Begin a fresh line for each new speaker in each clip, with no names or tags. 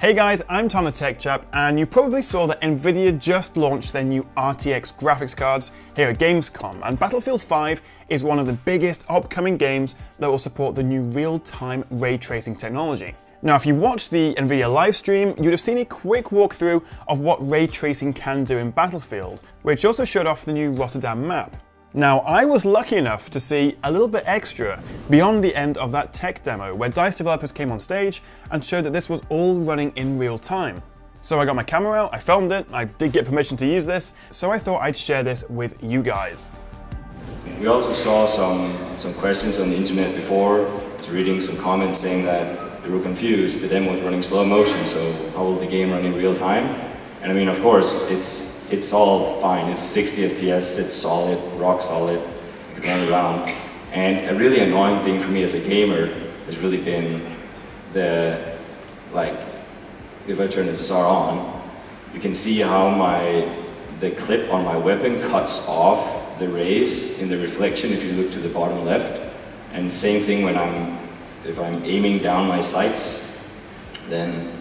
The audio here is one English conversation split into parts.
Hey guys, I'm Tom the Tech Chap, and you probably saw that Nvidia just launched their new RTX graphics cards here at Gamescom, and Battlefield 5 is one of the biggest upcoming games that will support the new real-time ray tracing technology. Now, if you watched the Nvidia live stream, you'd have seen a quick walkthrough of what ray tracing can do in Battlefield, which also showed off the new Rotterdam map. Now, I was lucky enough to see a little bit extra beyond the end of that tech demo, where DICE developers came on stage and showed that this was all running in real time. So I got my camera out, I filmed it, I did get permission to use this, so I thought I'd share this with you guys.
We also saw some questions on the internet before. I was reading some comments saying that they were confused, the demo was running slow motion, so how will the game run in real time? And I mean, of course, it's all fine. It's 60 FPS, it's solid, rock solid, you can run around. And a really annoying thing for me as a gamer has really been if I turn SSR on, you can see how the clip on my weapon cuts off the rays in the reflection if you look to the bottom left. And same thing if I'm aiming down my sights, then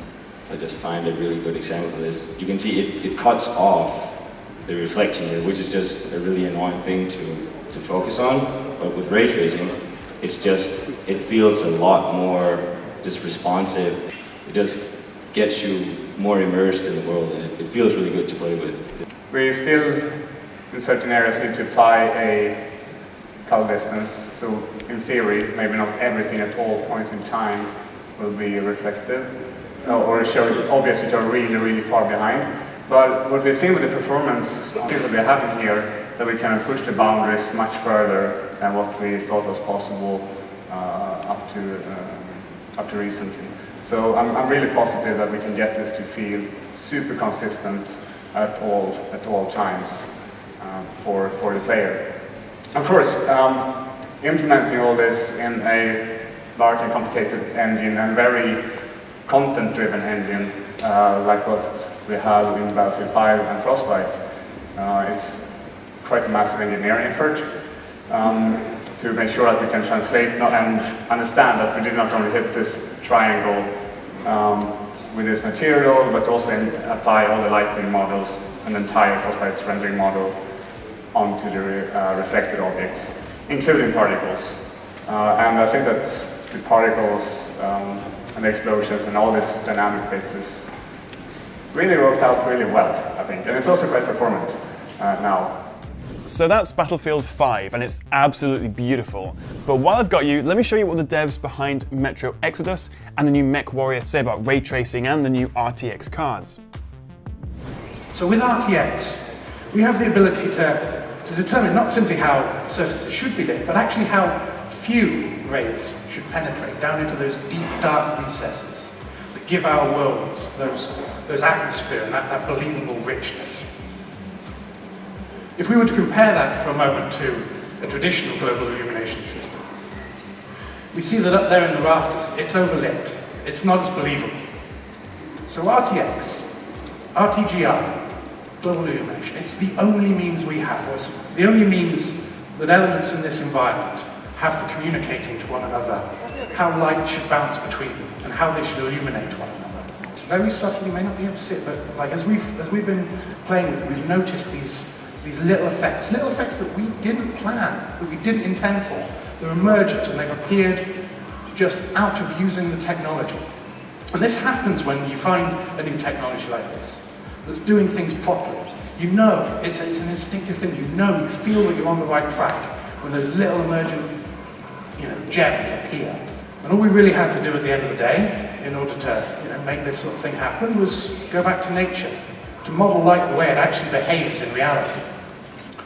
I just find a really good example of this. You can see it cuts off the reflection here, which is just a really annoying thing to focus on. But with ray tracing, it feels a lot more just responsive. It just gets you more immersed in the world, and it feels really good to play with.
We still, in certain areas, need to apply a color distance. So in theory, maybe not everything at all points in time will be reflective, or show objects which are really, really far behind. But what we've seen with the performance that we're having here, that we can push the boundaries much further than what we thought was possible up to recently. So I'm really positive that we can get this to feel super consistent at all times for the player. Of course, implementing all this in a large and complicated engine and very content-driven engine, like what we have in Battlefield 5 and Frostbite, is quite a massive engineering effort to make sure that we can translate and understand that we did not only hit this triangle with this material, but also apply all the lighting models and the entire Frostbite's rendering model onto the reflected objects, including particles. And I think that the particles and the explosions and all these dynamic bits is really worked out really well, I think. And it's also quite performant now.
So that's Battlefield 5, and it's absolutely beautiful. But while I've got you, let me show you what the devs behind Metro Exodus and the new Mech Warrior say about ray tracing and the new RTX cards.
So with RTX, we have the ability to determine not simply how surfaces should be lit, but actually how few rays should penetrate down into those deep, dark recesses that give our worlds those atmosphere and that believable richness. If we were to compare that for a moment to a traditional global illumination system, we see that up there in the rafters, it's overlit. It's not as believable. So RTX, RTGI, global illumination, it's the only means we have, or it's the only means that elements in this environment have for communicating to one another how light should bounce between them and how they should illuminate one another. It's very subtle, you may not be able to see it, but like as we've been playing with it, we've noticed these little effects that we didn't plan, that we didn't intend for. They're emergent and they've appeared just out of using the technology. And this happens when you find a new technology like this, that's doing things properly. You know, it's an instinctive thing, you feel that you're on the right track when those little emergent gems appear. And all we really had to do at the end of the day, in order to make this sort of thing happen, was go back to nature, to model light the way it actually behaves in reality.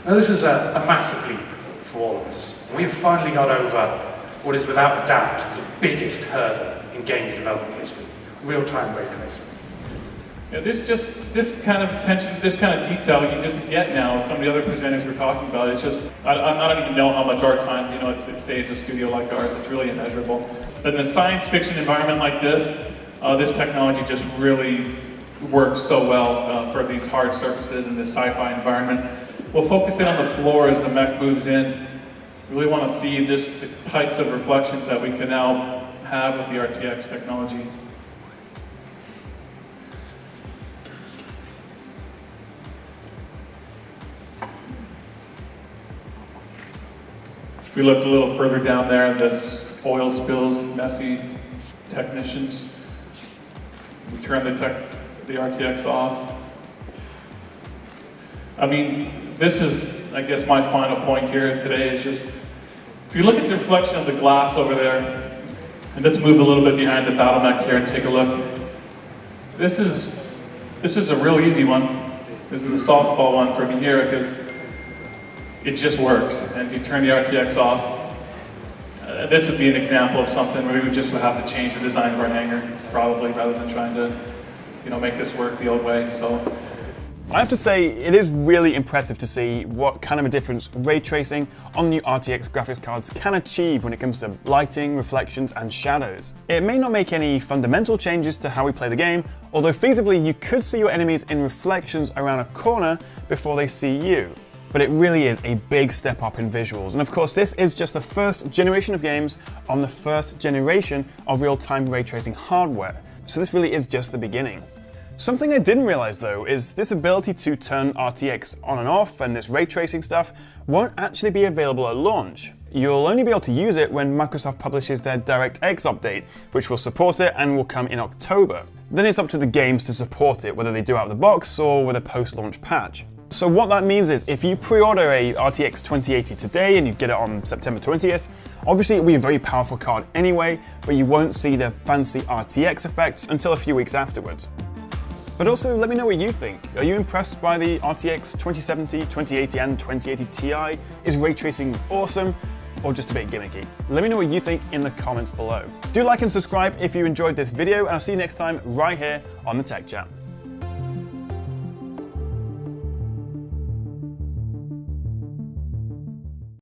Now this is a massive leap for all of us. We've finally got over what is without a doubt the biggest hurdle in games development history, real-time ray tracing.
Yeah, this kind of attention, this kind of detail you just get now. Some of the other presenters were talking about. It's just I don't even know how much our time it saves a studio like ours. It's really immeasurable. But in a science fiction environment like this, this technology just really works so well for these hard surfaces in this sci-fi environment. We'll focus in on the floor as the mech moves in. We really want to see just the types of reflections that we can now have with the RTX technology. If we look a little further down there, the oil spills, messy technicians. We turn the RTX off. I mean, this is, I guess, my final point here today is just, if you look at the reflection of the glass over there, and let's move a little bit behind the battle mech here and take a look. This is a real easy one. This is a softball one for me here because it just works. And if you turn the RTX off, this would be an example of something where we would just have to change the design of our hangar, probably, rather than trying to, make this work the old way. So
I have to say, it is really impressive to see what kind of a difference ray tracing on the new RTX graphics cards can achieve when it comes to lighting, reflections, and shadows. It may not make any fundamental changes to how we play the game, although feasibly you could see your enemies in reflections around a corner before they see you. But it really is a big step up in visuals. And of course, this is just the first generation of games on the first generation of real-time ray tracing hardware. So this really is just the beginning. Something I didn't realize though is this ability to turn RTX on and off and this ray tracing stuff won't actually be available at launch. You'll only be able to use it when Microsoft publishes their DirectX update, which will support it and will come in October. Then it's up to the games to support it, whether they do out of the box or with a post-launch patch. So what that means is if you pre-order a RTX 2080 today and you get it on September 20th, obviously it'll be a very powerful card anyway, but you won't see the fancy RTX effects until a few weeks afterwards. But also, let me know what you think. Are you impressed by the RTX 2070, 2080 and 2080 Ti? Is ray tracing awesome or just a bit gimmicky? Let me know what you think in the comments below. Do like and subscribe if you enjoyed this video, and I'll see you next time right here on the Tech Chat.